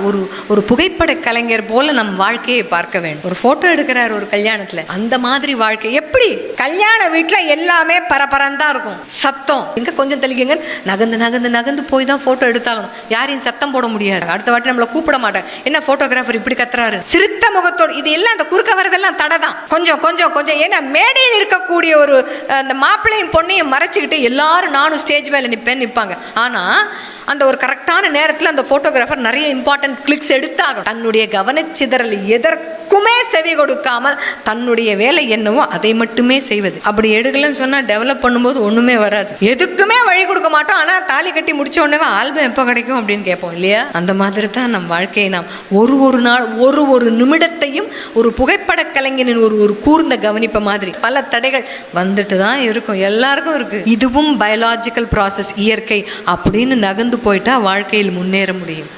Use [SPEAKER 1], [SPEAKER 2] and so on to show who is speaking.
[SPEAKER 1] ஒரு புகைப்பட கலைஞர் போல நம் வாழ்க்கையை பார்க்க வேண்டும். ஒரு போட்டோ எடுக்கிறார் ஒரு கல்யாணத்துல, அந்த மாதிரி வாழ்க்கை எப்படி? கல்யாண வீட்டுல எல்லாமே பரபரந்தா இருக்கும், சத்தம் எங்க கொஞ்சம் தள்ளிக்கங்க, நகர்ந்து நகர்ந்து நகர்ந்து போய் தான் போட்டோ எடுத்தாகணும். யாரையும் சத்தம் போட முடியாது. அடுத்த வாட்டி நம்மள கூப்பிட மாட்டாங்க, என்ன போட்டோகிராஃபர் இப்படி கத்துறாரு, சிரித்த முகத்தோடு. இது எல்லாம் அந்த குறுக்க வரதெல்லாம் தடை தான். கொஞ்சம் கொஞ்சம் கொஞ்சம் ஏன்னா மேடையில் இருக்கக்கூடிய ஒரு அந்த மாப்பிள்ளையும் பொண்ணையும் மறைச்சிக்கிட்டு எல்லாரும் நானும் ஸ்டேஜ் மேல நிற்பாங்க. ஆனா அந்த ஒரு கரெக்டான நேரத்தில் அந்த போட்டோகிராஃபர் நிறைய இம்பார்ட்டன்ட் கிளிக்ஸ் எடுத்தாங்க. தன்னுடைய கவனச்சிதறல் எதற்குமே செவி கொடுக்காமல் தன்னுடைய வேலை என்னவோ அதை மட்டுமே செய்வது. அப்படி எடுக்கலன்னு சொன்னா டெவலப் பண்ணும்போது ஒண்ணுமே வராது. எதுக்குமே வழி கொடுக்க மாட்டோம். ஆனா தாலி கட்டி முடிச்ச உடனே ஆல்பம் எப்போ கிடைக்கும் அப்படின்னு கேட்போம் இல்லையா? அந்த மாதிரி தான் நம் வாழ்க்கையை நாம் ஒரு நாள் ஒரு நிமிடத்தையும் ஒரு புகைப்பட கலைஞனின் ஒரு கூர்ந்த கவனிப்ப மாதிரி பல தடைகள் வந்துட்டு தான் இருக்கும், எல்லாருக்கும் இருக்கு. இதுவும் பயாலஜிக்கல் ப்ராசஸ், இயற்கை அப்படின்னு நகர்ந்து போயிட்டா வாழ்க்கையில் முன்னேற முடியும்.